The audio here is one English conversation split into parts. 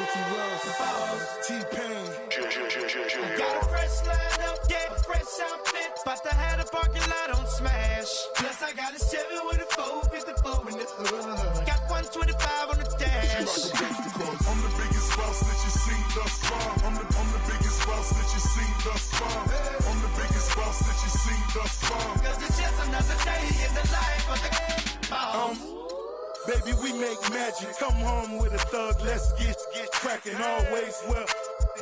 Ricky Ross, T-Pain. Got a fresh lineup, yeah, fresh outfit. About to have the parking lot on smash. Plus I got a 7 with a 454 in the hood. Got 125 on the dash. I'm the biggest boss that you seen thus far. I'm the biggest boss that you seen thus far. I'm the biggest boss that you seen thus far. Cause it's just another day in the life of the boss. Baby, we make magic. Come home with a thug, let's get cracking. Always well,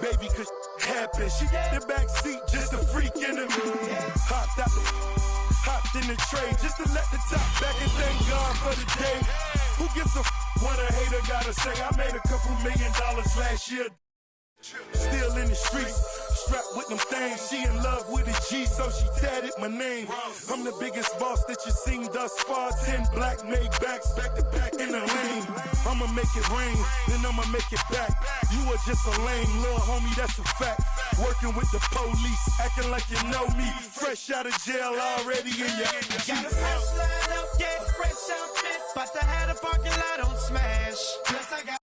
baby, cause happen. She got the back seat, just a freak in the mood. Hopped in the tray, just to let the top back and thank God for the day. Who gives a what a hater gotta say? I made a couple $1 million last year. Still in the streets, strapped with them things. She in love with a G, so she tatted my name. I'm the biggest boss that you seen thus far. 10 black made backs, back to back in the lane. I'ma make it rain, then I'ma make it back. You are just a lame little homie, that's a fact. Working with the police, acting like you know me. Fresh out of jail already in your Got a fresh lineup, yeah, fresh outfit. About to have the parking lot on smash. Plus I got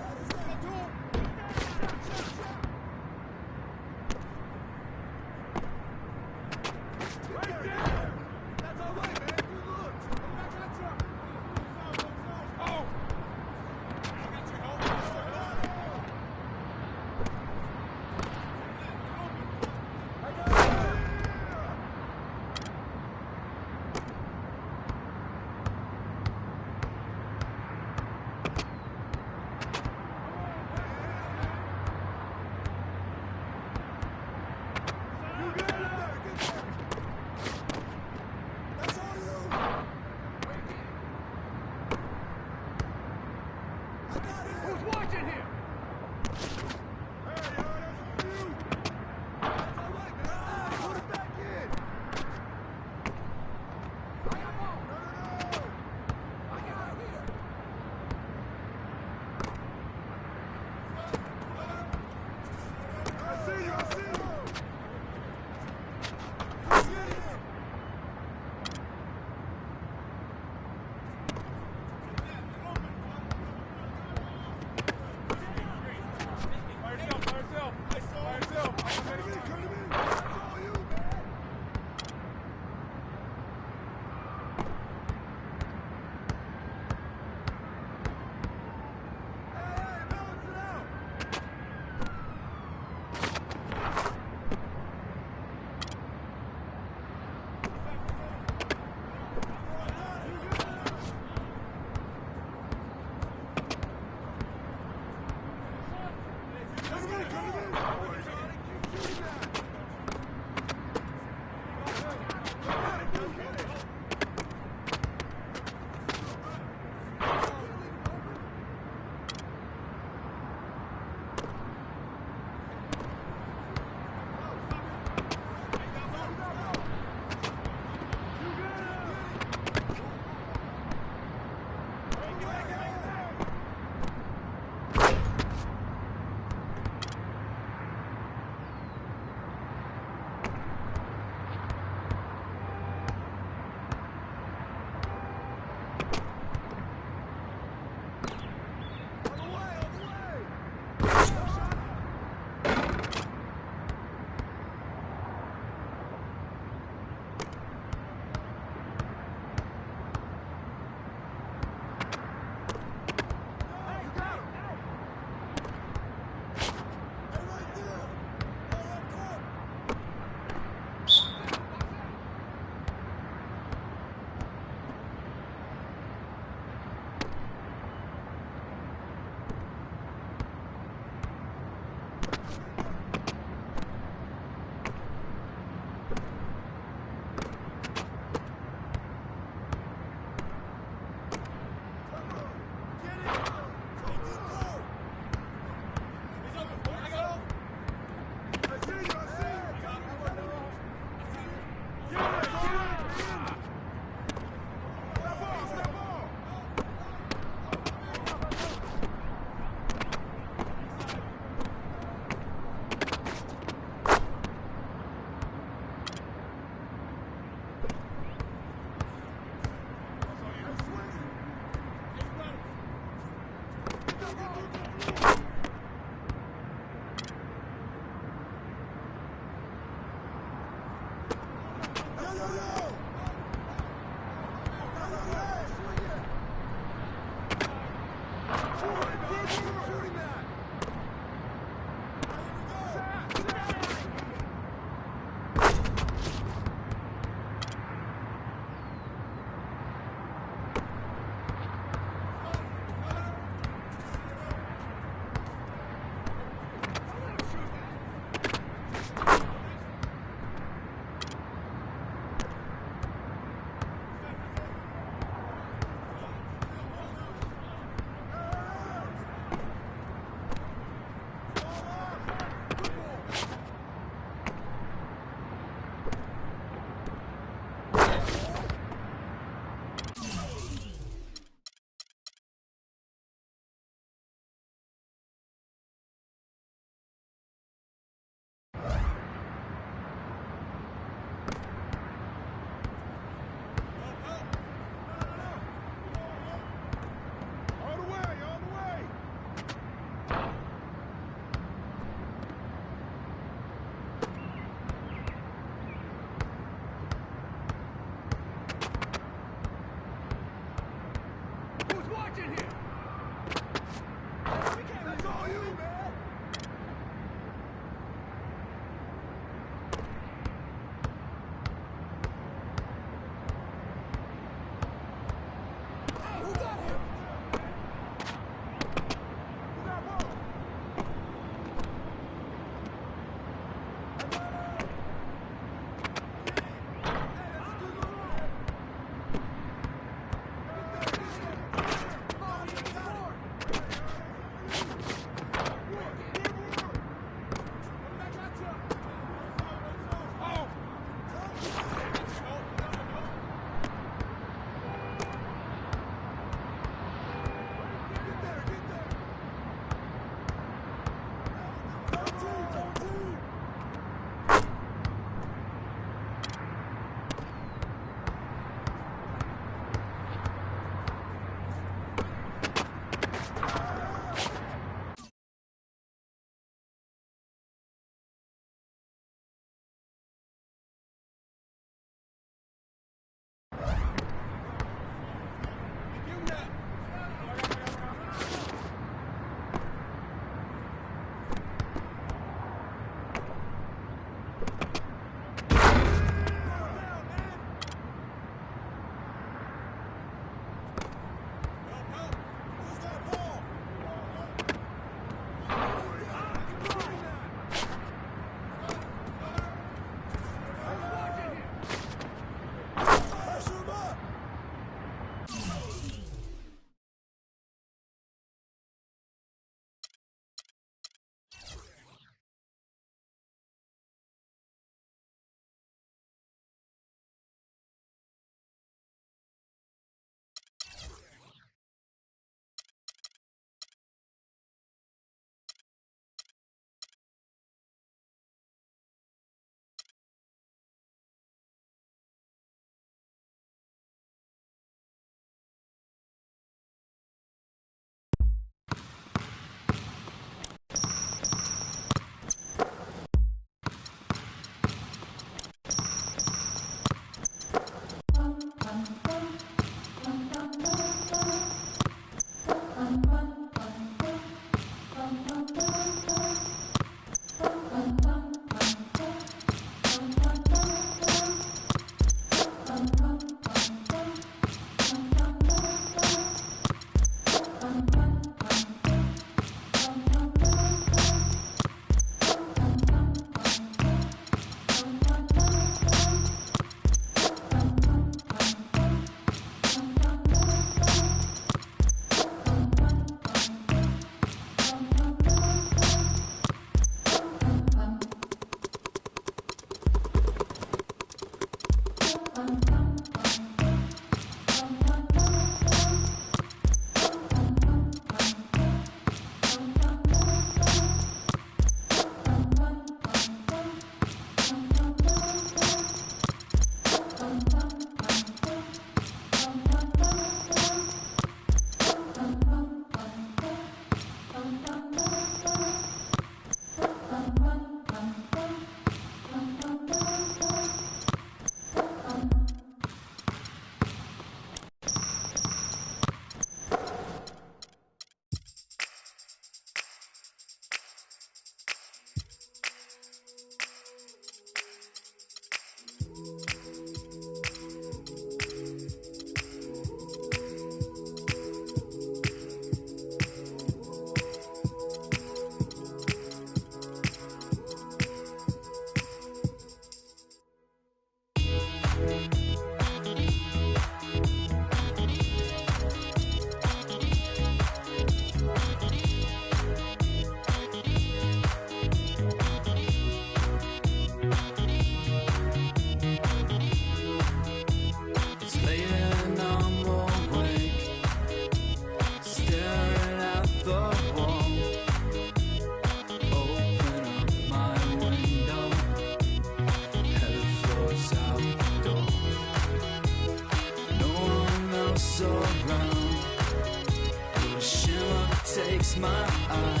close my eyes,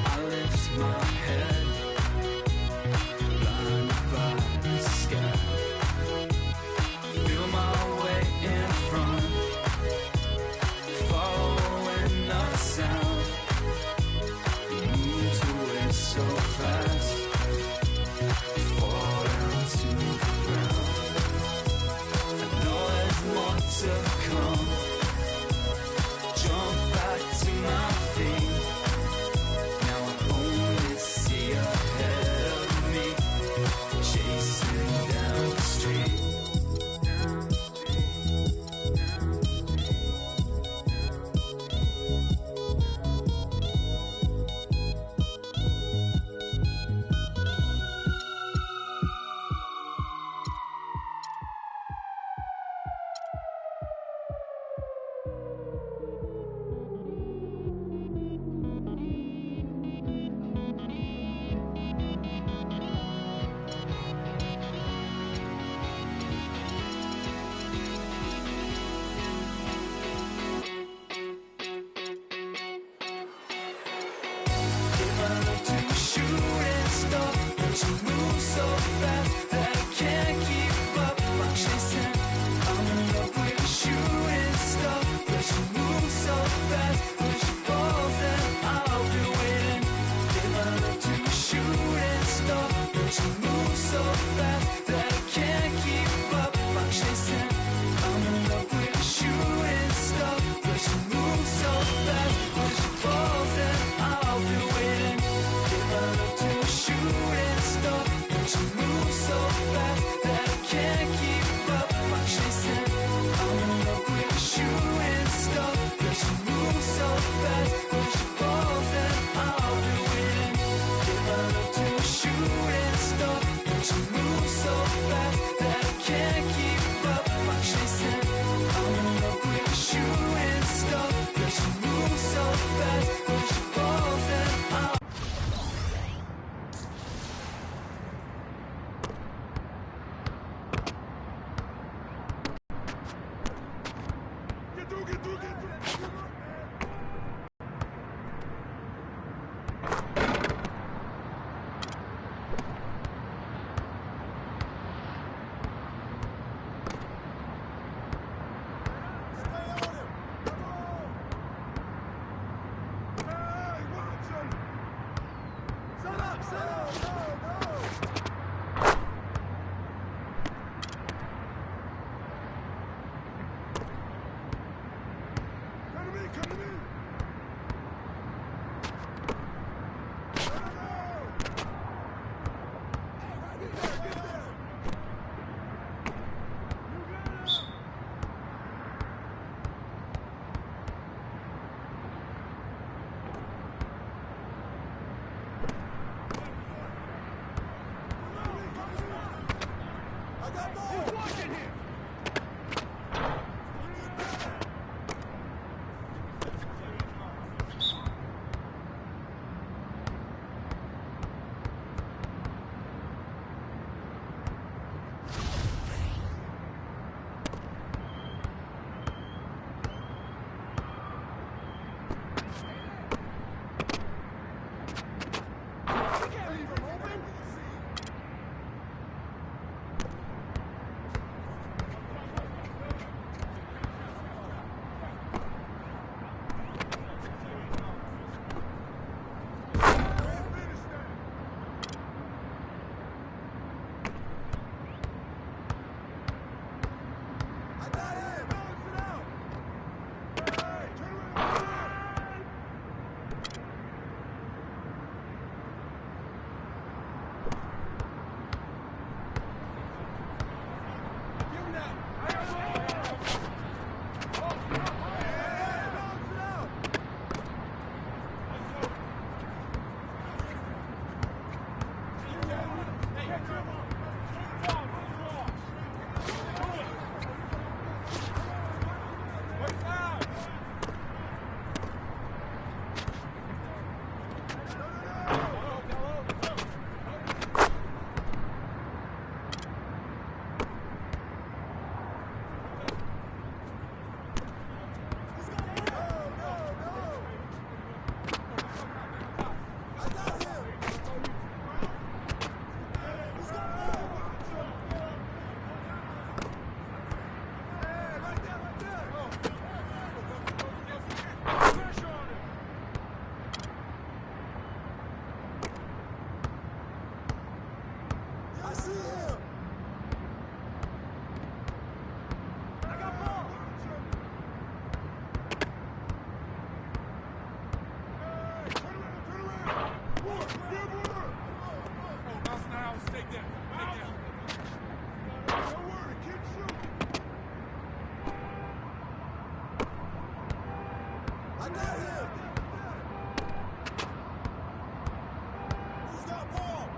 I lift my head, blinded by the sky. Feel my way in front, following the sound. It moves away so fast, fall down to the ground. I know there's more to come. Jump back to my feet. Now I only see ahead of me, chasing down the street. I see him. I got ball. Hey, turn around, turn around. More, more. Oh, mouse now, stay down. Stay down. Don't worry, keep shooting. I got him. Who's got ball?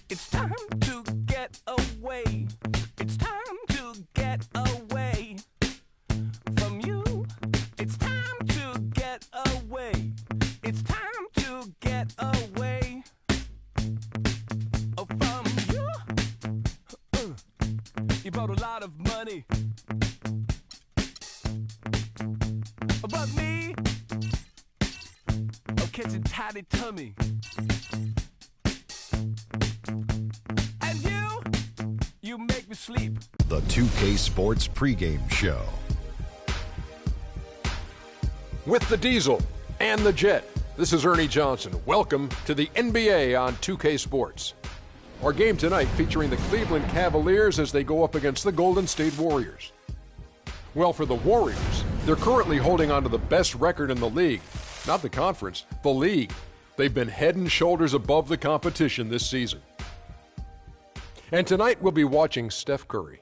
It's time to get away. It's time to get away from you. It's time to get away. It's time to get away from you. You brought a lot of money, but me, I'm catching tiny tummy. You make me sleep. The 2K Sports pregame show. With the Diesel and the Jet, this is Ernie Johnson. Welcome to the NBA on 2K Sports. Our game tonight featuring the Cleveland Cavaliers as they go up against the Golden State Warriors. Well, for the Warriors, they're currently holding on to the best record in the league. Not the conference, the league. They've been head and shoulders above the competition this season. And tonight we'll be watching Steph Curry.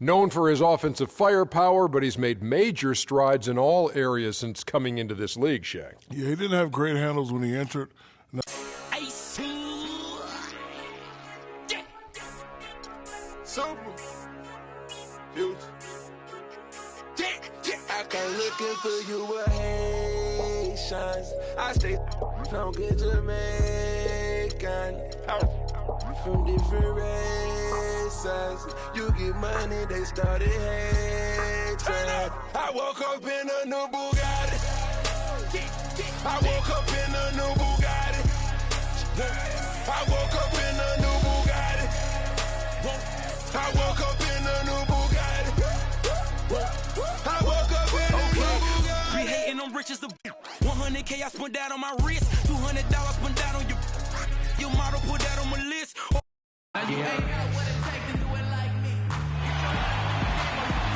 Known for his offensive firepower, but he's made major strides in all areas since coming into this league, Shaq. Yeah, he didn't have great handles when he entered. Super. Future. I come looking for you, hey, nations. I stay from good Jamaican. From different races. You get money, they started hating. I woke up in a new Bugatti. I woke up in a new Bugatti. I woke up in a new Bugatti. I woke up in a new Bugatti. I woke up in a new Bugatti. Be hating, I'm rich as a 100K I spent that on my wrist. $200 spent that on your model, put that on my list.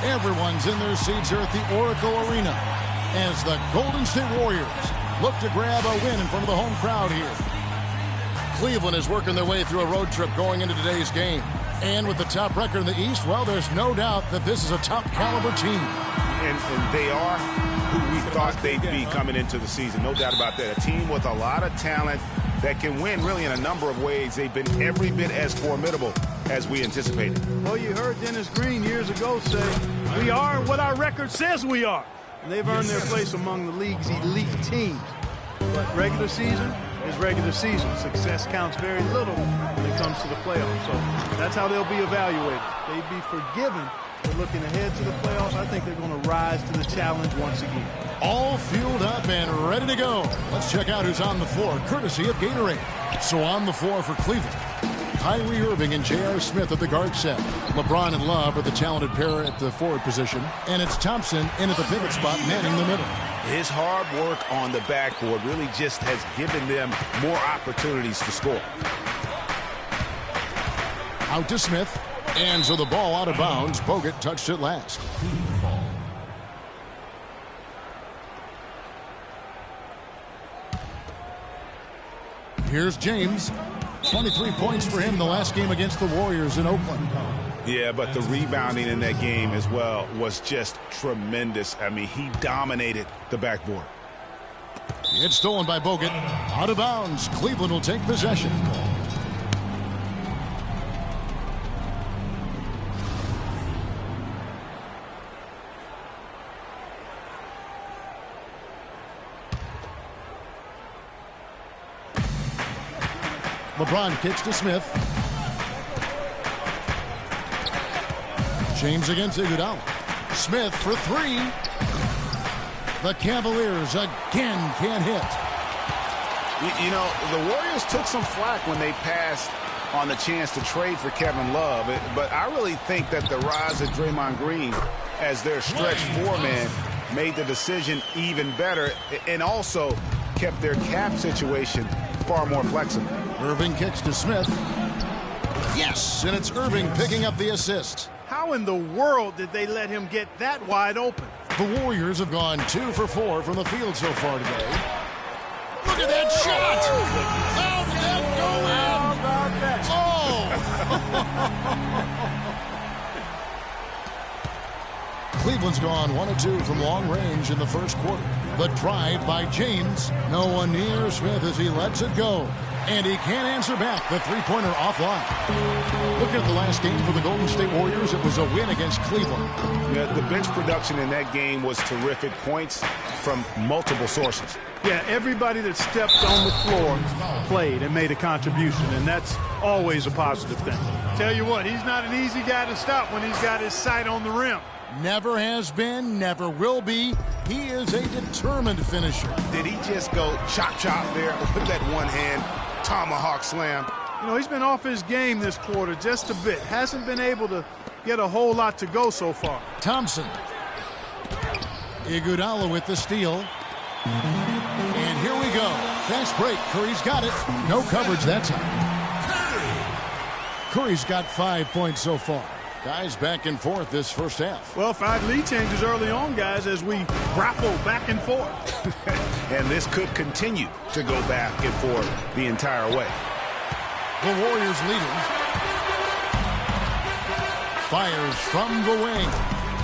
Everyone's in their seats here at the Oracle Arena as the Golden State Warriors look to grab a win in front of the home crowd here. Cleveland is working their way through a road trip going into today's game. And with the top record in the East, well, there's no doubt that this is a top-caliber team. And they are who we thought they'd be coming into the season. No doubt about that. A team with a lot of talent that can win really in a number of ways. They've been every bit as formidable as we anticipated. Well, you heard Dennis Green years ago say, we are what our record says we are. And they've earned their place among the league's elite teams. But regular season is regular season. Success counts very little when it comes to the playoffs. So that's how they'll be evaluated. They'd be forgiven for looking ahead to the playoffs. I think they're going to rise to the challenge once again. All fueled up and ready to go. Let's check out who's on the floor, courtesy of Gatorade. So on the floor for Cleveland, Kyrie Irving and J.R. Smith at the guard set. LeBron and Love are the talented pair at the forward position. And it's Thompson in at the pivot spot, manning the middle. His hard work on the backboard really just has given them more opportunities to score. Out to Smith. And so the ball out of bounds. Bogut touched it last. Here's James. 23 points for him in the last game against the Warriors in Oakland. Yeah, but the rebounding in that game as well was just tremendous. I mean, he dominated the backboard. It's stolen by Bogut. Out of bounds. Cleveland will take possession. LeBron kicks to Smith. James against Iguodala. Smith for three. The Cavaliers again can't hit. You know, the Warriors took some flack when they passed on the chance to trade for Kevin Love. But I really think that the rise of Draymond Green as their stretch four-man made the decision even better and also kept their cap situation far more flexible. Irving kicks to Smith. Yes, and it's Irving picking up the assist. How in the world did they let him get that wide open? The Warriors have gone 2 for 4 from the field so far today. Look at that shot! How did that go in? Oh! Cleveland's gone 1 of 2 from long range in the first quarter. The drive by James. No one near Smith as he lets it go. And he can't answer back. The three-pointer offline. Looking at the last game for the Golden State Warriors, it was a win against Cleveland. Yeah, the bench production in that game was terrific. Points from multiple sources. Yeah, everybody that stepped on the floor played and made a contribution, and that's always a positive thing. Tell you what, he's not an easy guy to stop when he's got his sight on the rim. Never has been, never will be. He is a determined finisher. Did he just go chop-chop there with that one-hand tomahawk slam? You know, he's been off his game this quarter just a bit. Hasn't been able to get a whole lot to go so far. Thompson. Iguodala with the steal. And here we go. Fast break. Curry's got it. No coverage that time. Curry's got 5 points so far. Guys back and forth this first half. Well, 5 lead changes early on, guys, as we grapple back and forth. And this could continue to go back and forth the entire way. The Warriors leading. Fires from the wing.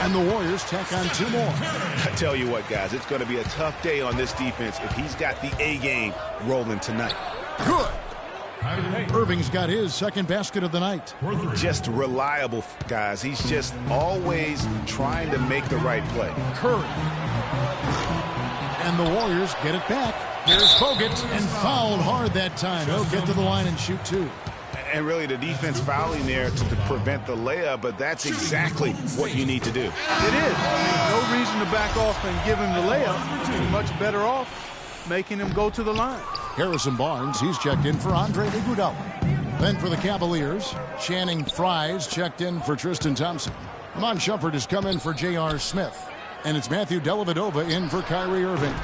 And the Warriors tack on 2 more. I tell you what, guys, it's going to be a tough day on this defense if he's got the A game rolling tonight. Good. Irving's got his second basket of the night. Just reliable, guys. He's just always trying to make the right play. Curry. And And the Warriors get it back. Here's Bogut, and fouled hard that time. He'll get to the line and shoot 2. And really the defense fouling there to prevent the layup, but that's exactly what you need to do. It is. I mean, no reason to back off and give him the layup. You're much better off making him go to the line. Harrison Barnes, he's checked in for Andre Iguodala. Then for the Cavaliers, Channing Frye's checked in for Tristan Thompson. Iman Shumpert has come in for J.R. Smith. And it's Matthew Dellavedova in for Kyrie Irving.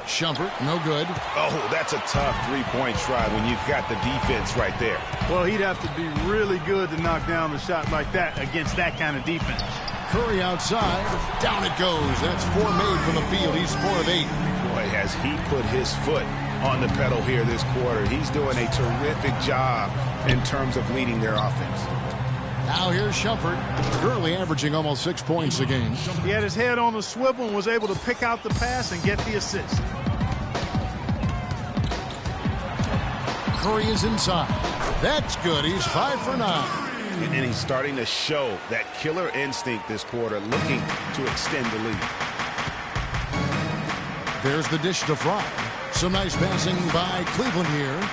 Shumpert, no good. Oh, that's a tough three-point try when you've got the defense right there. Well, he'd have to be really good to knock down the shot like that against that kind of defense. Curry outside. Down it goes. That's 4 made from the field. He's 4 of 8. Boy, has he put his foot on the pedal here this quarter. He's doing a terrific job in terms of leading their offense. Now here's Shumpert, currently averaging almost 6 points a game. He had his head on the swivel and was able to pick out the pass and get the assist. Curry is inside. That's good. He's 5 for 9. And he's starting to show that killer instinct this quarter, looking to extend the lead. There's the dish to Fry. Some nice passing by Cleveland here.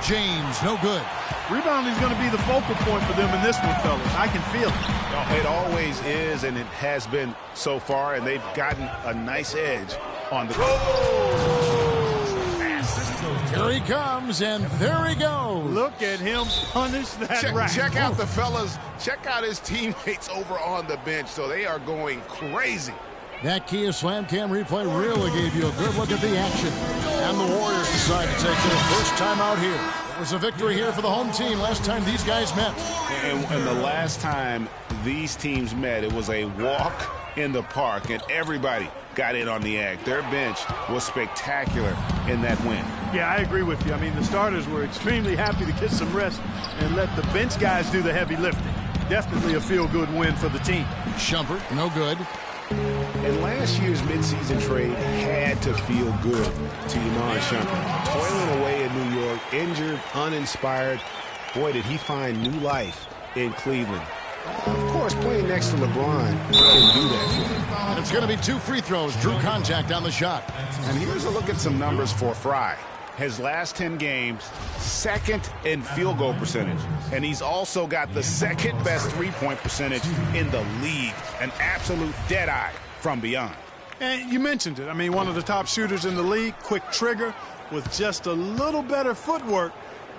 James, no good. Rebounding is going to be the focal point for them in this one, fellas. I can feel it. It always is, and it has been so far, and they've gotten a nice edge on the Here he comes, and there he goes. Look at him punish that rack. Check out the fellas. Check out his teammates over on the bench. So they are going crazy. That Kia Slam Cam replay really gave you a good look at the action. And the Warriors decide to take their first time out here. It was a victory here for the home team last time these guys met. And the last time these teams met, it was a walk in the park, and everybody got in on the act. Their bench was spectacular in that win. Yeah, I agree with you. I mean, the starters were extremely happy to get some rest and let the bench guys do the heavy lifting. Definitely a feel-good win for the team. Shumpert, no good. And last year's midseason trade had to feel good to Iman Shumpert. Toiling away in New York, injured, uninspired. Boy, did he find new life in Cleveland. Of course, playing next to LeBron can do that for him. And it's going to be 2 free throws. Drew contact on the shot. And here's a look at some numbers for Fry. His last 10 games, second in field goal percentage. And he's also got the second best three-point percentage in the league. An absolute dead-eye from beyond. And you mentioned it. I mean, one of the top shooters in the league, quick trigger, with just a little better footwork.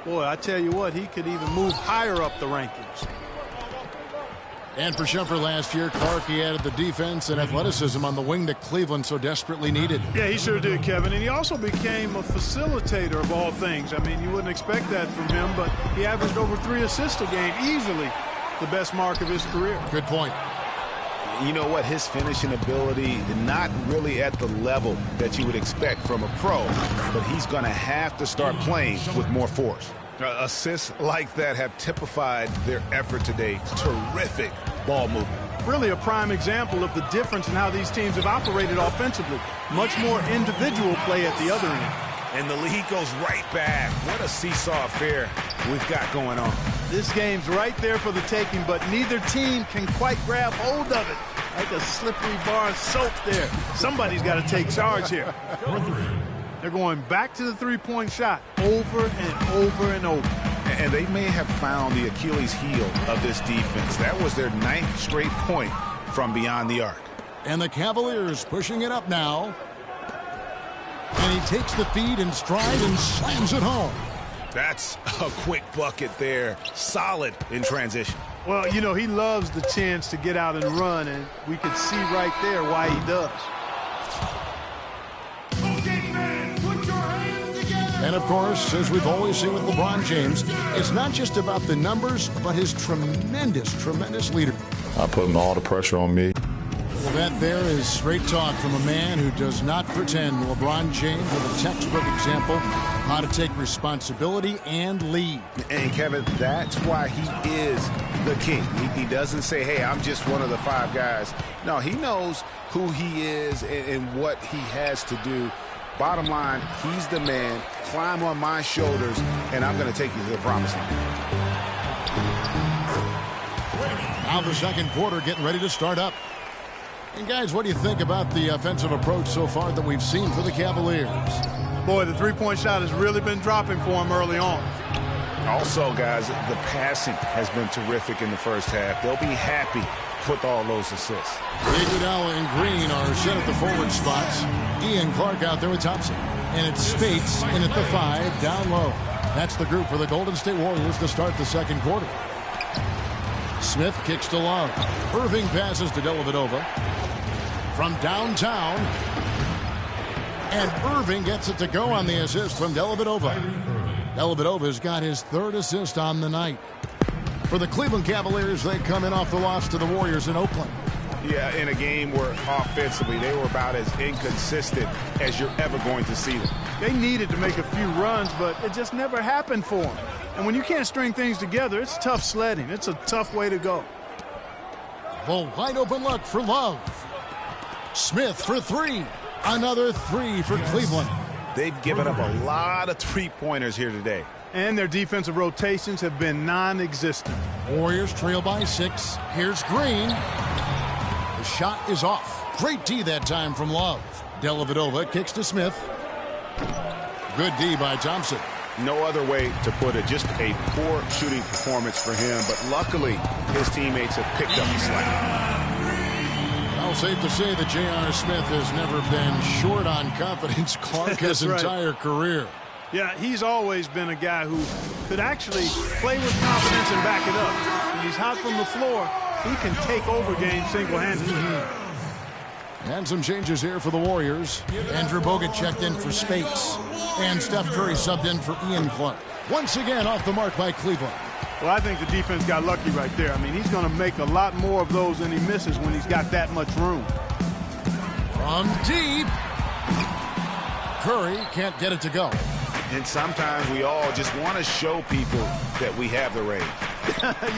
Boy, I tell you what, he could even move higher up the rankings. And for Shumpert last year, Clark, he added the defense and athleticism on the wing that Cleveland so desperately needed. Yeah, he sure did, Kevin. And he also became a facilitator of all things. I mean, you wouldn't expect that from him, but he averaged over 3 assists a game, easily the best mark of his career. Good point. You know what? His finishing ability, not really at the level that you would expect from a pro, but he's going to have to start playing with more force. Assists like that have typified their effort today. Terrific ball movement. Really a prime example of the difference in how these teams have operated offensively. Much more individual play at the other end. And the lead goes right back. What a seesaw affair we've got going on. This game's right there for the taking, but neither team can quite grab hold of it. Like a slippery bar of soap there. Somebody's got to take charge here. They're going back to the three-point shot over and over and over. And they may have found the Achilles heel of this defense. That was their 9th straight point from beyond the arc. And the Cavaliers pushing it up now. And he takes the feed in stride and slams it home. That's a quick bucket there. Solid in transition. Well, you know, he loves the chance to get out and run, and we can see right there why he does. And, of course, as we've always seen with LeBron James, it's not just about the numbers, but his tremendous leader. I put all the pressure on me. Well, that there is straight talk from a man who does not pretend. LeBron James with a textbook example of how to take responsibility and lead. And, Kevin, that's why he is the king. He doesn't say, hey, I'm just one of the 5 guys. No, he knows who he is and what he has to do. Bottom line, he's the man. Climb on my shoulders, and I'm going to take you to the promised land. Now the second quarter getting ready to start up. And guys, what do you think about the offensive approach so far that we've seen for the Cavaliers? Boy, the three-point shot has really been dropping for him early on. Also, guys, the passing has been terrific in the first half. They'll be happy with all those assists. Iguodala and Green are set at the forward spots. Ian Clark out there with Thompson. And it's Spates in at the 5, down low. That's the group for the Golden State Warriors to start the second quarter. Smith kicks to Love. Irving passes to Dellavedova. From downtown. And Irving gets it to go on the assist from Dellavedova. Dellavedova's got his 3rd assist on the night. For the Cleveland Cavaliers, they come in off the loss to the Warriors in Oakland. Yeah, in a game where offensively they were about as inconsistent as you're ever going to see them. They needed to make a few runs, but it just never happened for them. And when you can't string things together, it's tough sledding. It's a tough way to go. The wide open look for Love. Smith for 3. Another 3 for Cleveland. They've given up a lot of three-pointers here today. And their defensive rotations have been non-existent. Warriors trail by 6. Here's Green. The shot is off. Great D that time from Love. Dellavedova kicks to Smith. Good D by Thompson. No other way to put it. Just a poor shooting performance for him. But luckily, his teammates have picked up the slack. Well, safe to say that J.R. Smith has never been short on confidence. Clark his entire career. Yeah, he's always been a guy who could actually play with confidence and back it up. When he's hot from the floor, he can take over games single-handedly. And some changes here for the Warriors. Andrew Bogut checked in for Spates. And Steph Curry subbed in for Ian Clark. Once again off the mark by Cleveland. Well, I think the defense got lucky right there. I mean, he's going to make a lot more of those than he misses when he's got that much room. From deep. Curry can't get it to go. And sometimes we all just want to show people that we have the range.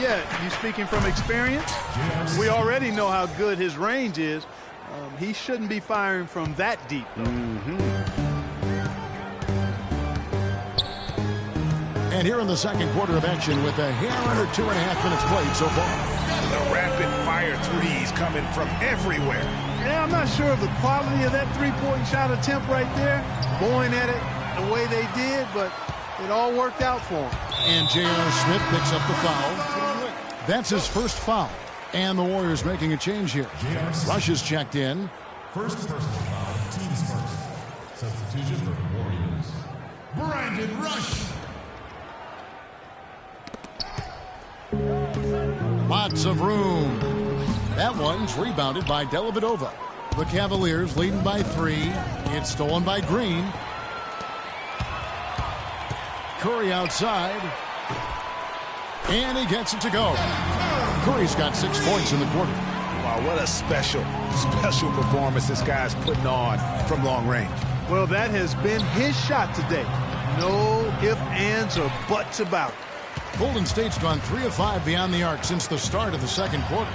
Yeah, you speaking from experience? Yes. We already know how good his range is. He shouldn't be firing from that deep. And here in the second quarter of action with a hair under 2.5 minutes played so far. The rapid-fire threes coming from everywhere. Yeah, I'm not sure of the quality of that three-point shot attempt right there. Going at it the way they did, but it all worked out for him. And J.R. Smith picks up the foul. That's his first foul. And the Warriors making a change here. Rush is checked in. First personal foul, team's first. Substitution for the Warriors. Brandon Rush. Lots of room. That one's rebounded by Dellavedova. The Cavaliers leading by 3. It's stolen by Green. Curry outside. And he gets it to go. Curry's got 6 points in the quarter. Wow, what a special performance this guy's putting on from long range. Well, that has been his shot today. No ifs, ands, or buts about it. Golden State's gone 3 of 5 beyond the arc since the start of the second quarter.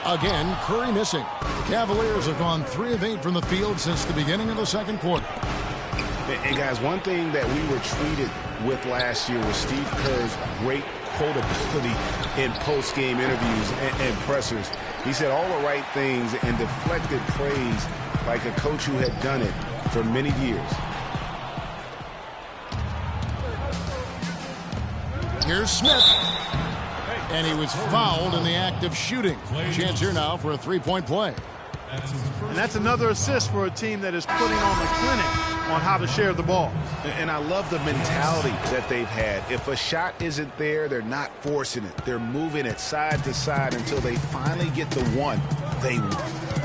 Again, Curry missing. The Cavaliers have gone 3 of 8 from the field since the beginning of the second quarter. And guys, one thing that we were treated with last year was Steve Kerr's great quotability in post-game interviews and pressers. He said all the right things and deflected praise like a coach who had done it for many years. Here's Smith. And he was fouled in the act of shooting. Chance here now for a three-point play. And that's another assist for a team that is putting on the clinic on how to share the ball. And I love the mentality that they've had. If a shot isn't there, they're not forcing it. They're moving it side to side until they finally get the one they want.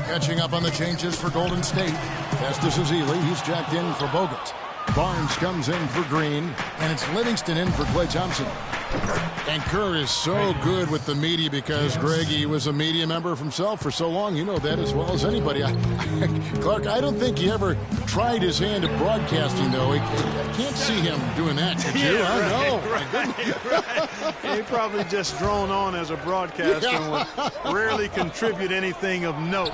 Catching up on the changes for Golden State. Festus Ezeli, he's jacked in for Bogut. Barnes comes in for Green, and it's Livingston in for Klay Thompson. And Kerr is so good with the media because, Greg, he was a media member himself for so long. You know that as well as anybody. Clark, I don't think he ever tried his hand at broadcasting, though. I can't see him doing that, could you? He probably just drone on as a broadcaster and would rarely contribute anything of note.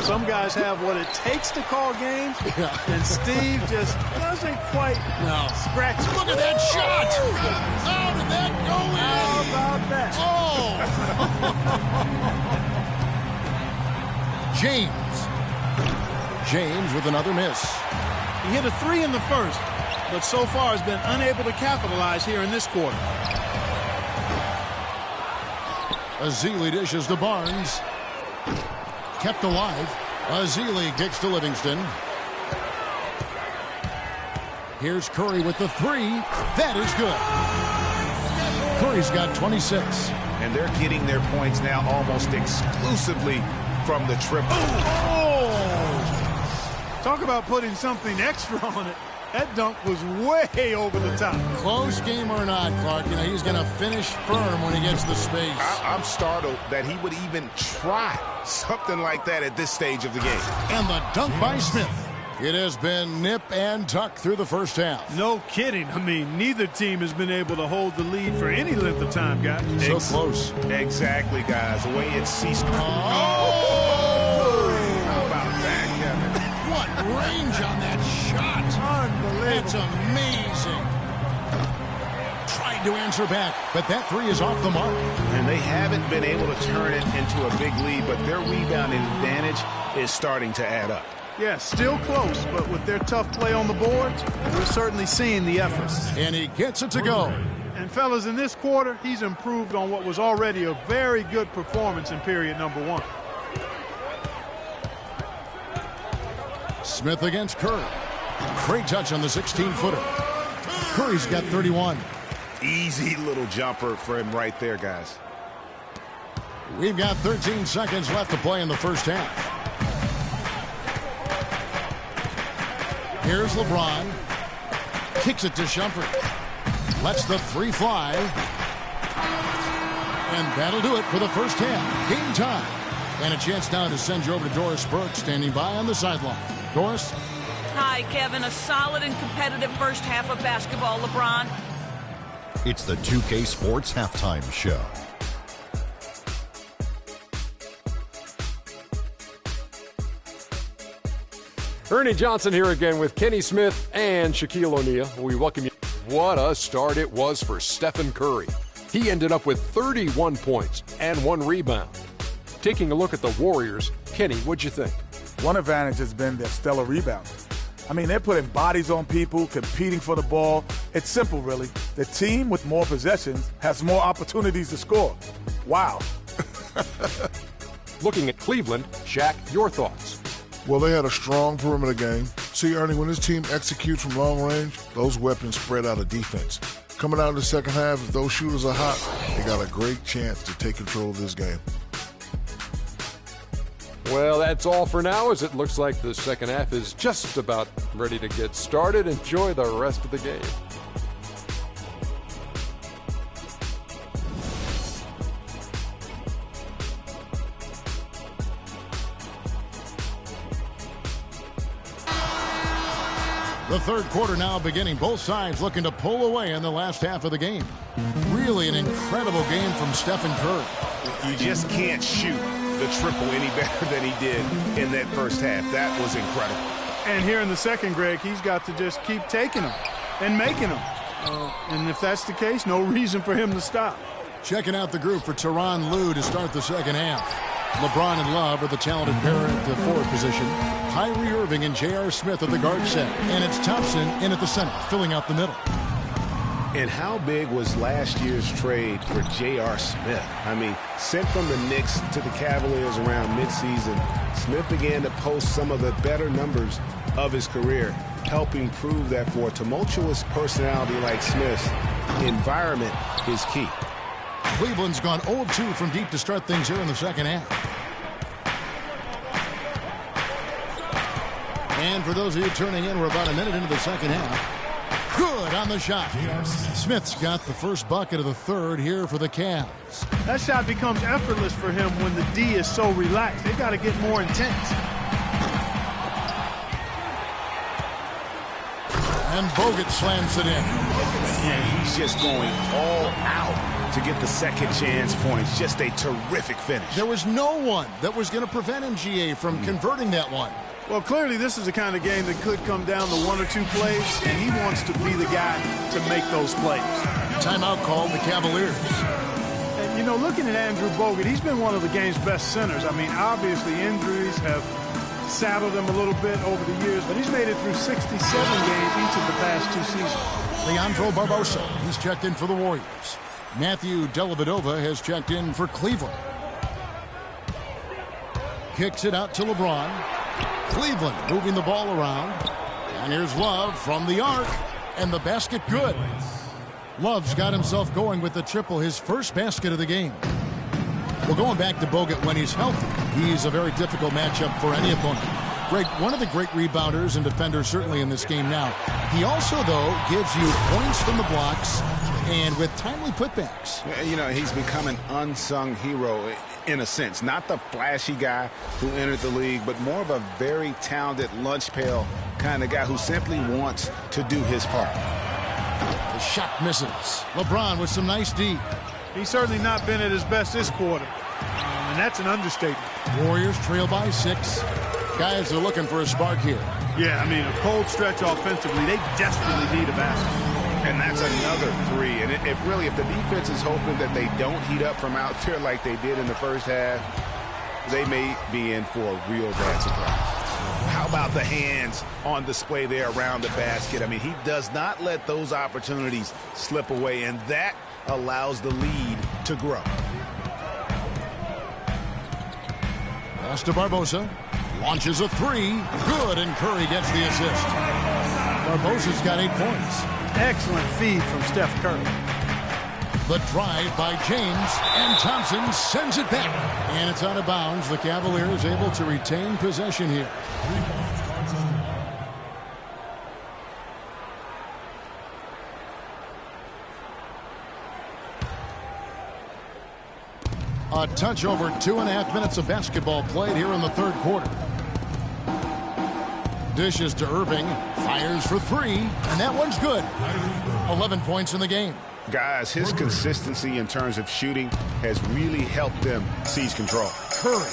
Some guys have what it takes to call games, and Steve just doesn't quite scratch. Look at that shot! How did that go in? How about that? James. James with another miss. He hit a 3 in the first, but so far has been unable to capitalize here in this quarter. Azili dishes to Barnes. Kept alive. Azili kicks to Livingston. Here's Curry with the 3. That is good. Curry's got 26. And they're getting their points now almost exclusively from the triple. Oh! Talk about putting something extra on it. That dunk was way over the top. Close game or not, Clark, you know, he's going to finish firm when he gets the space. I'm startled that he would even try something like that at this stage of the game. And the dunk by Smith. It has been nip and tuck through the first half. No kidding. I mean, neither team has been able to hold the lead for any length of time, guys. So close. Exactly, guys. The way it ceased. Oh! How about that, Kevin? What range on that shot. Unbelievable. That's amazing. Tried to answer back, but that 3 is off the mark. And they haven't been able to turn it into a big lead, but their rebounding advantage is starting to add up. Yeah, still close, but with their tough play on the boards, we're certainly seeing the efforts. And he gets it to go. And fellas, in this quarter, he's improved on what was already a very good performance in period number 1. Smith against Curry. Great touch on the 16-footer. Curry's got 31. Easy little jumper for him right there, guys. We've got 13 seconds left to play in the first half. Here's LeBron. Kicks it to Shumpert. Lets the 3 fly. And that'll do it for the first half. Game time. And a chance now to send you over to Doris Burke, standing by on the sideline. Doris? Hi, Kevin. A solid and competitive first half of basketball, LeBron. It's the 2K Sports Halftime Show. Ernie Johnson here again with Kenny Smith and Shaquille O'Neal. We welcome you. What a start it was for Stephen Curry. He ended up with 31 points and 1 rebound. Taking a look at the Warriors, Kenny, what'd you think? One advantage has been their stellar rebounding. I mean, they're putting bodies on people, competing for the ball. It's simple, really. The team with more possessions has more opportunities to score. Wow. Looking at Cleveland, Shaq, your thoughts? Well, they had a strong perimeter game. See, Ernie, when this team executes from long range, those weapons spread out of defense. Coming out in the second half, if those shooters are hot, they got a great chance to take control of this game. Well, that's all for now, as it looks like the second half is just about ready to get started. Enjoy the rest of the game. The third quarter now beginning. Both sides looking to pull away in the last half of the game. Really an incredible game from Stephen Curry. You just can't shoot the triple any better than he did in that first half. That was incredible. And here in the second, Greg, he's got to just keep taking them and making them. And if that's the case, no reason for him to stop. Checking out the group for Tyronn Lue to start the second half. LeBron and Love are the talented pair at the forward position. Kyrie Irving and J.R. Smith at the guard set. And it's Thompson in at the center, filling out the middle. And how big was last year's trade for J.R. Smith? I mean, sent from the Knicks to the Cavaliers around midseason, Smith began to post some of the better numbers of his career, helping prove that for a tumultuous personality like Smith's, environment is key. Cleveland's gone 0-2 from deep to start things here in the second half. And for those of you turning in, we're about a minute into the second half. Good on the shot. Smith's got the first bucket of the third here for the Cavs. That shot becomes effortless for him when the D is so relaxed. They've got to get more intense. And Bogut slams it in. Yeah, he's just going all out to get the second chance points. Just a terrific finish. There was no one that was going to prevent MGA from converting that one. Well, clearly this is the kind of game that could come down to 1 or 2 plays, and he wants to be the guy to make those plays. Timeout called the Cavaliers. And, You know, looking at Andrew Bogut, he's been one of the game's best centers. I mean, obviously injuries have saddled him a little bit over the years, but he's made it through 67 games each of the past 2 seasons. Leandro Barbosa, he's checked in for the Warriors. Matthew Dellavedova has checked in for Cleveland. Kicks it out to LeBron. Cleveland moving the ball around. And here's Love from the arc. And the basket good. Love's got himself going with the triple, his first basket of the game. Well, going back to Bogut, when he's healthy, he's a very difficult matchup for any opponent. Greg, one of the great rebounders and defenders certainly in this game now. He also, though, gives you points from the blocks and with timely putbacks. You know, he's become an unsung hero in a sense. Not the flashy guy who entered the league, but more of a very talented lunch pail kind of guy who simply wants to do his part. The shot misses. LeBron with some nice D. He's certainly not been at his best this quarter, and that's an understatement. Warriors trail by 6. Guys are looking for a spark here. Yeah, I mean, a cold stretch offensively. They desperately need a basket. And that's another 3. And if the defense is hoping that they don't heat up from out there like they did in the first half, they may be in for a real bad surprise. How about the hands on display there around the basket? I mean, he does not let those opportunities slip away, and that allows the lead to grow. Pass to Barbosa. Launches a 3. Good, and Curry gets the assist. Barbosa's got 8 points. Excellent feed from Steph Curry. The drive by James, and Thompson sends it back. And it's out of bounds. The Cavaliers able to retain possession here. A touch over 2.5 minutes of basketball played here in the third quarter. Dishes to Irving, fires for 3, and that one's good. 11 points in the game. Guys, his consistency in terms of shooting has really helped them seize control. Curry.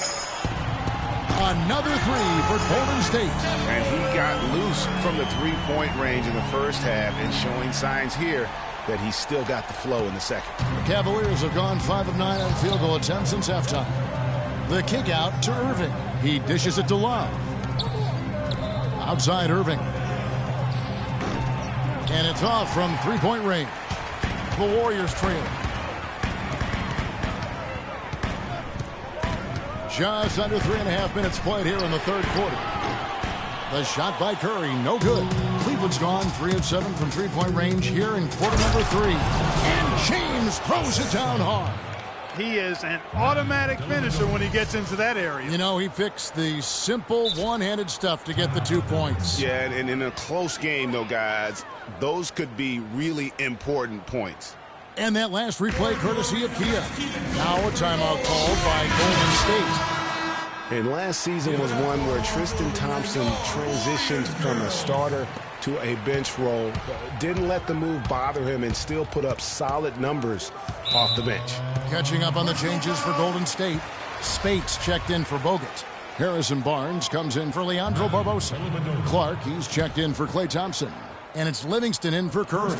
Another 3 for Golden State. And he got loose from the three-point range in the first half and showing signs here that he's still got the flow in the second. The Cavaliers have gone 5 of 9 on field goal attempts since halftime. The kick out to Irving. He dishes it to Love. Outside Irving. And it's off from three-point range. The Warriors trail. Just under 3.5 minutes played here in the third quarter. The shot by Curry, no good. Cleveland's gone 3 of 7 from three-point range here in quarter number 3. And James throws it down hard. He is an automatic finisher when he gets into that area. You know, he fixed the simple one-handed stuff to get the 2 points. Yeah, and in a close game, though, guys, those could be really important points. And that last replay courtesy of Kia. Now a timeout called by Golden State. And last season was one where Tristan Thompson transitioned from a starter to a bench role. Didn't let the move bother him and still put up solid numbers off the bench. Catching up on the changes for Golden State. Spates checked in for Bogut. Harrison Barnes comes in for Leandro Barbosa. Clark, he's checked in for Klay Thompson. And it's Livingston in for Curry.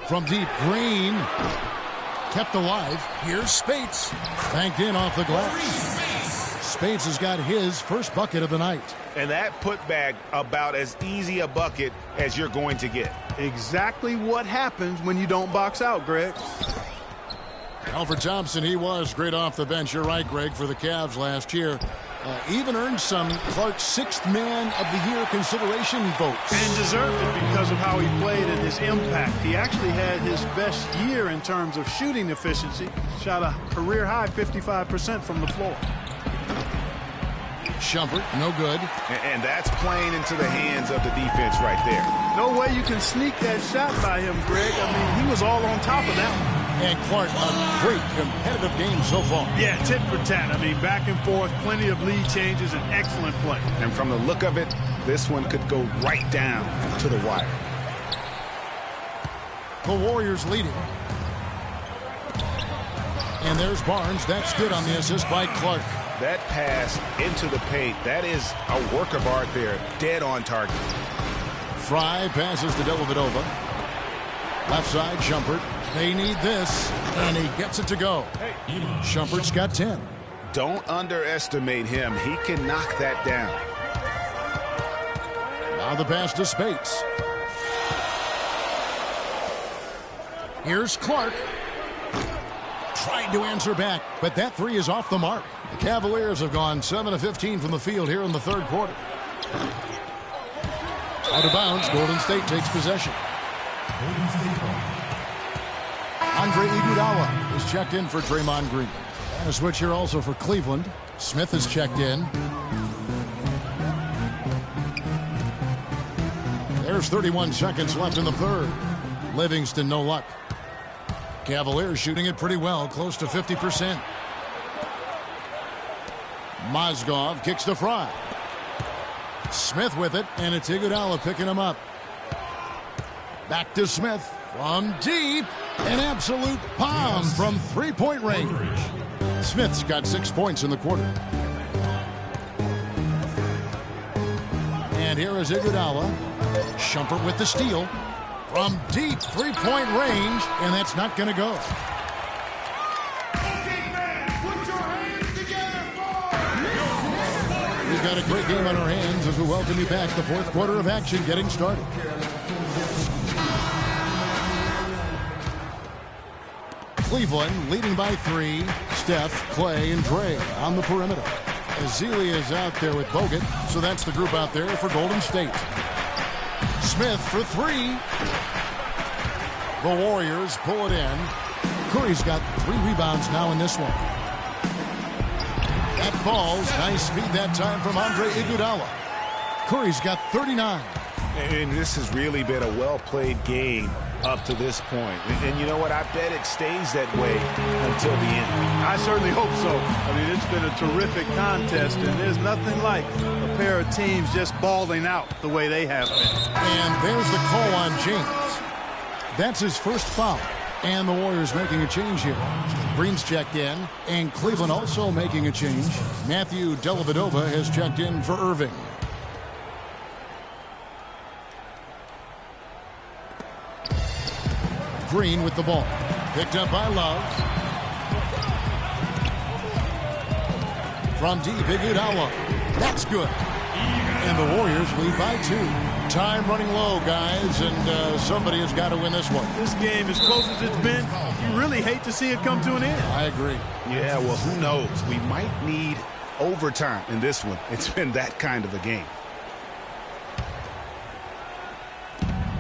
From deep, Green. Kept alive. Here's Spates. Banked in off the glass. Spates has got his first bucket of the night. And that putback about as easy a bucket as you're going to get. Exactly what happens when you don't box out, Greg. Alfred Thompson, he was great off the bench. You're right, Greg, for the Cavs last year. Even earned some Clark's 6th Man of the Year consideration votes. And deserved it because of how he played and his impact. He actually had his best year in terms of shooting efficiency. Shot a career-high 55% from the floor. Shumpert, no good. And that's playing into the hands of the defense right there. No way you can sneak that shot by him, Greg. I mean, he was all on top of that one. And Clark, a great competitive game so far. Yeah, tit for tat. I mean, back and forth, plenty of lead changes, and excellent play. And from the look of it, this one could go right down to the wire. The Warriors leading. And there's Barnes. That's good on the assist by Clark. That pass into the paint, that is a work of art there. Dead on target. Fry passes to Dellavedova. Left side, Shumpert. They need this, and he gets it to go. Shumpert's got 10. Don't underestimate him. He can knock that down. Now the pass to Spates. Here's Clark. Tried to answer back, but that three is off the mark. The Cavaliers have gone 7 of 15 from the field here in the third quarter. Out of bounds, Golden State takes possession. Andre Iguodala is checked in for Draymond Green. And a switch here also for Cleveland. Smith is checked in. There's 31 seconds left in the third. Livingston, no luck. Cavaliers shooting it pretty well, close to 50%. Mozgov kicks to Fry. Smith with it, and it's Iguodala picking him up. Back to Smith from deep. An absolute bomb from three-point range. Smith's got 6 points in the quarter. And here is Iguodala. Shumpert with the steal. From deep three-point range, and that's not going to go. We've got a great game on our hands as we welcome you back. The fourth quarter of action getting started. Cleveland leading by 3. Steph, Clay, and Dre on the perimeter. Ezeli is out there with Bogut, so that's the group out there for Golden State. Smith for 3. The Warriors pull it in. Curry's got 3 rebounds now in this one. That falls. Nice feed that time from Andre Iguodala. Curry's got 39. And this has really been a well-played game up to this point. And you know what? I bet it stays that way until the end. I certainly hope so. I mean, it's been a terrific contest, and there's nothing like a pair of teams just balling out the way they have been. And there's the call on James. That's his first foul. And the Warriors making a change here. Green's checked in, and Cleveland also making a change. Matthew Dellavedova has checked in for Irving. Green with the ball. Picked up by Love. From deep, Iguodala. That's good. And the Warriors lead by 2. Time running low, guys, and somebody has got to win this one. This game, as close as it's been, you really hate to see it come to an end. I agree. Yeah, well, who knows? We might need overtime in this one. It's been that kind of a game.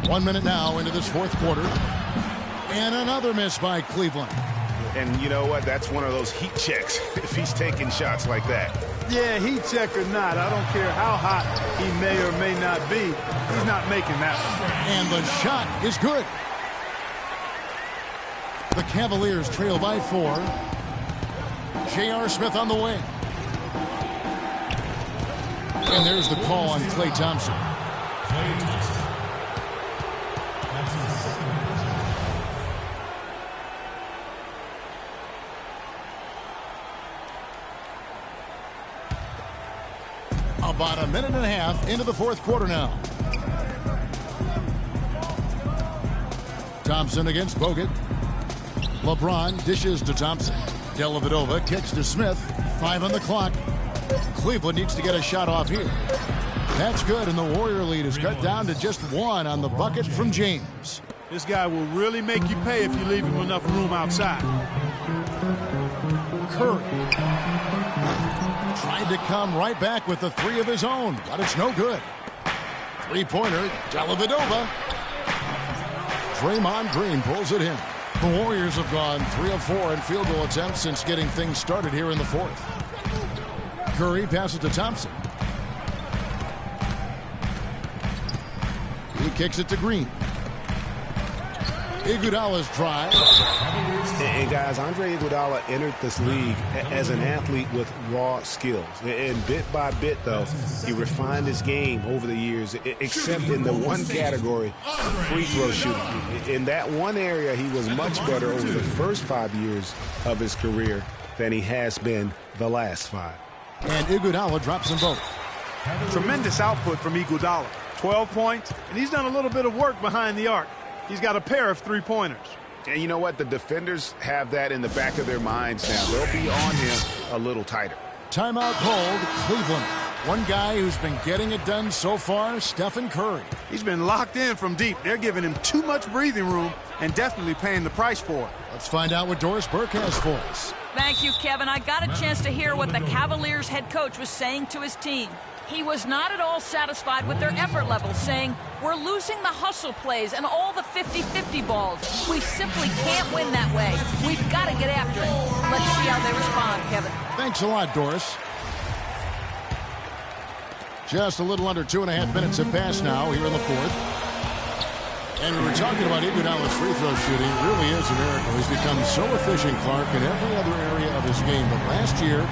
1 minute now into this fourth quarter. And another miss by Cleveland. And you know what? That's one of those heat checks if he's taking shots like that. Yeah, heat check or not, I don't care how hot he may or may not be. He's not making that one. And the shot is good. The Cavaliers trail by 4. J.R. Smith on the wing. And there's the call on Klay Thompson. About a minute and a half into the fourth quarter now. Thompson against Bogut. LeBron dishes to Thompson. Dellavedova kicks to Smith. 5 on the clock. Cleveland needs to get a shot off here. That's good, and the Warrior lead is cut down to just 1 on the bucket from James. This guy will really make you pay if you leave him enough room outside. Curry tried to come right back with the 3 of his own, but it's no good. Three-pointer, Dellavedova. Draymond Green pulls it in. The Warriors have gone 3 of 4 in field goal attempts since getting things started here in the fourth. Curry passes to Thompson. He kicks it to Green. Iguodala's drive. And guys, Andre Iguodala entered this league as an athlete with raw skills. And bit by bit, though, he refined his game over the years, except in the one category, free throw shooting. In that one area, he was much better over the first 5 years of his career than he has been the last 5. And Iguodala drops them both. Tremendous output from Iguodala. 12 points, and he's done a little bit of work behind the arc. He's got a pair of 3-pointers. And you know what? The defenders have that in the back of their minds now. They'll be on him a little tighter. Timeout called, Cleveland. One guy who's been getting it done so far, Stephen Curry. He's been locked in from deep. They're giving him too much breathing room and definitely paying the price for it. Let's find out what Doris Burke has for us. Thank you, Kevin. I got a chance to hear what the Cavaliers head coach was saying to his team. He was not at all satisfied with their effort level, saying, we're losing the hustle plays and all the 50-50 balls. We simply can't win that way. We've got to get after it. Let's see how they respond, Kevin. Thanks a lot, Doris. Just a little under 2.5 minutes have passed now here in the fourth. And we were talking about Iguodala's free throw shooting. It really is a miracle. He's become so efficient, Clark, in every other area of his game. But last year,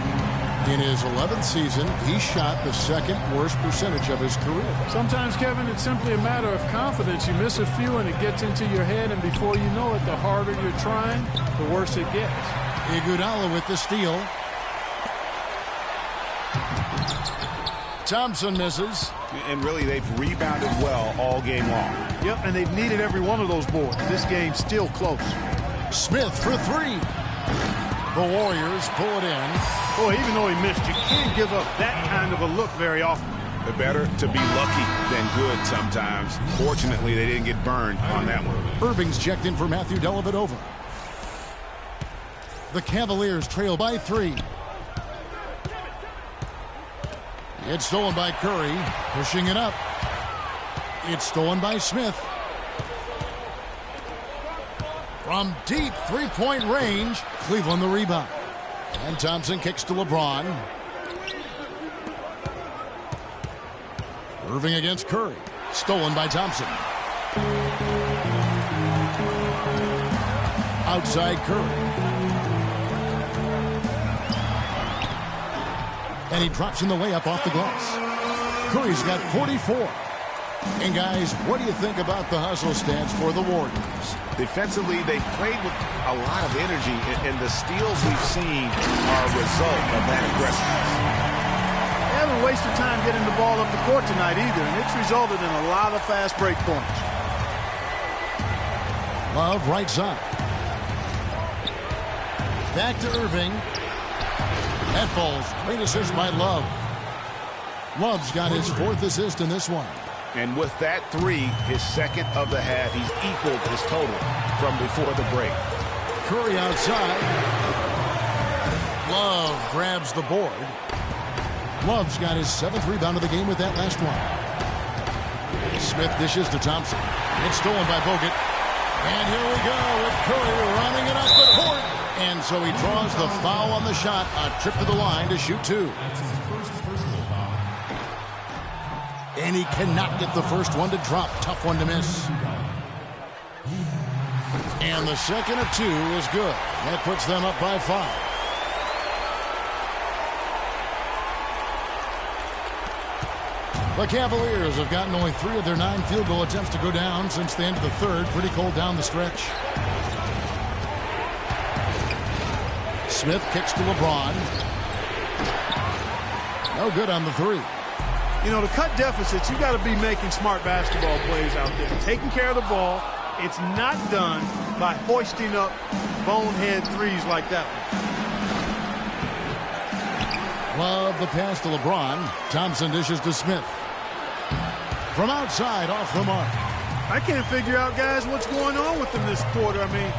in his 11th season, he shot the second worst percentage of his career. Sometimes, Kevin, it's simply a matter of confidence. You miss a few and it gets into your head, and before you know it, the harder you're trying, the worse it gets. Iguodala with the steal. Thompson misses. And really, they've rebounded well all game long. Yep, and they've needed every one of those boards. This game's still close. Smith for three. The Warriors pull it in. Boy, even though he missed, you can't give up that kind of a look very often. They're better to be lucky than good sometimes. Fortunately, they didn't get burned on that one. Irving's checked in for Matthew Dellavedova. The Cavaliers trail by 3. It's stolen by Curry, pushing it up. It's stolen by Smith. From deep three-point range, Cleveland the rebound. And Thompson kicks to LeBron. Irving against Curry. Stolen by Thompson. Outside Curry. And he drops in the layup off the glass. Curry's got 44. And guys, what do you think about the hustle stats for the Warriors? Defensively, they played with a lot of energy, and the steals we've seen are a result of that aggressiveness. They haven't wasted time getting the ball up the court tonight either, and it's resulted in a lot of fast break points. Love right side. Back to Irving. That falls. Great assist by Love. Love's got his 4th assist in this one. And with that 3, his second of the half, he's equaled his total from before the break. Curry outside. Love grabs the board. Love's got his 7th rebound of the game with that last one. Smith dishes to Thompson. It's stolen by Bogut. And here we go with Curry running it up the court. And so he draws the foul on the shot. A trip to the line to shoot 2. And he cannot get the first one to drop. Tough one to miss. And the second of 2 is good. That puts them up by 5. The Cavaliers have gotten only 3 of their 9 field goal attempts to go down since the end of the third. Pretty cold down the stretch. Smith kicks to LeBron. No good on the 3. You know, to cut deficits, you got to be making smart basketball plays out there. Taking care of the ball. It's not done by hoisting up bonehead threes like that one. Love the pass to LeBron. Thompson dishes to Smith. From outside, off the mark. I can't figure out, guys, what's going on with him this quarter. I mean,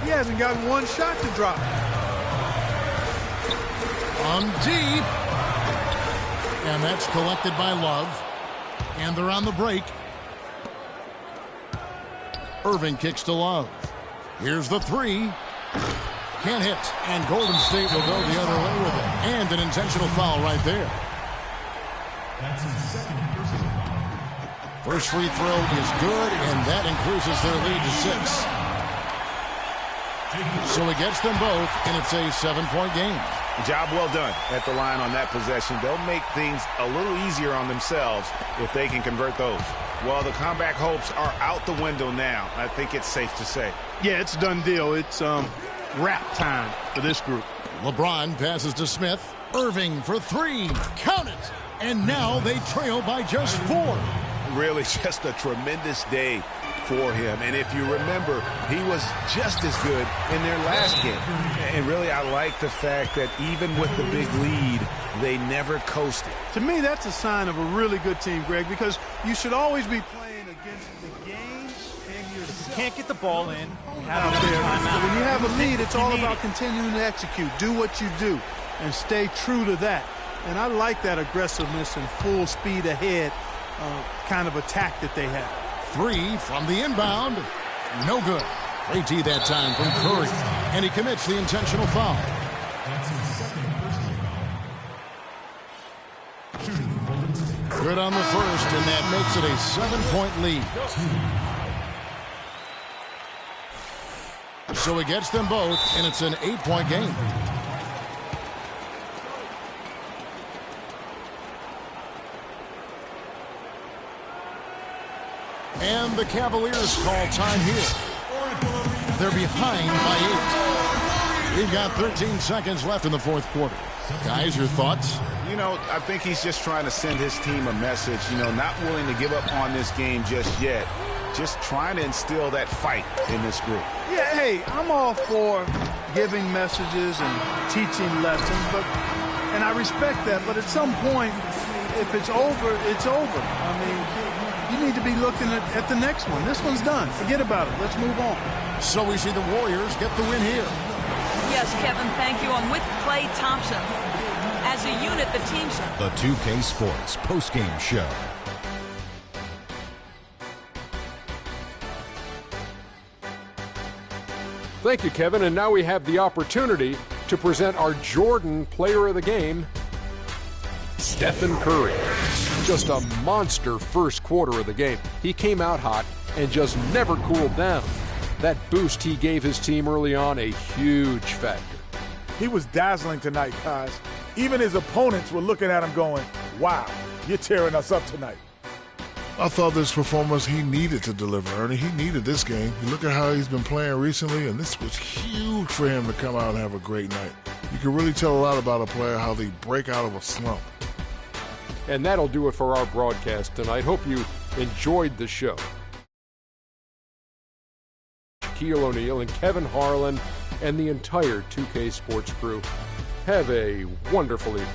he hasn't gotten one shot to drop. On deep. And that's collected by Love. And they're on the break. Irving kicks to Love. Here's the 3. Can't hit. And Golden State will go the other way with it. And an intentional foul right there. First free throw is good, and that increases their lead to 6. So he gets them both, and it's a 7-point game. Job well done at the line on that possession. They'll make things a little easier on themselves if they can convert those. Well, the comeback hopes are out the window now. I think it's safe to say. Yeah, it's a done deal. It's wrap time for this group. LeBron passes to Smith. Irving for 3. Count it. And now they trail by just 4. Really just a tremendous day for him. And if you remember, he was just as good in their last game. And really, I like the fact that even with the big lead, they never coasted. To me, that's a sign of a really good team, Greg, because you should always be playing against the game and yourself. You can't get the ball in. When you have a lead, it's all about continuing to execute. Do what you do and stay true to that. And I like that aggressiveness and full speed ahead kind of attack that they have. 3 from the inbound. No good. Great D that time from Curry. And he commits the intentional foul. Good on the first, and that makes it a 7-point lead. So he gets them both, and it's an 8-point game. And the Cavaliers call time here. They're behind by 8. We've got 13 seconds left in the fourth quarter. Guys, your thoughts? You know, I think he's just trying to send his team a message, not willing to give up on this game just yet. Just trying to instill that fight in this group. Yeah, hey, I'm all for giving messages and teaching lessons, and I respect that, but at some point, if it's over, it's over. I mean, you need to be looking at the next one. This one's done. Forget about it. Let's move on. So we see the Warriors get the win here. Yes, Kevin, thank you. I'm with Klay Thompson. As a unit, the team's... The 2K Sports postgame show. Thank you, Kevin. And now we have the opportunity to present our Jordan Player of the Game, Stephen Curry. Just a monster first quarter of the game. He came out hot and just never cooled down. That boost he gave his team early on, a huge factor. He was dazzling tonight, guys. Even his opponents were looking at him going, wow, you're tearing us up tonight. I thought this performance he needed to deliver, Ernie. He needed this game. You look at how he's been playing recently, and this was huge for him to come out and have a great night. You can really tell a lot about a player, how they break out of a slump. And that'll do it for our broadcast tonight. Hope you enjoyed the show. Shaquille O'Neal and Kevin Harlan and the entire 2K Sports crew, have a wonderful evening.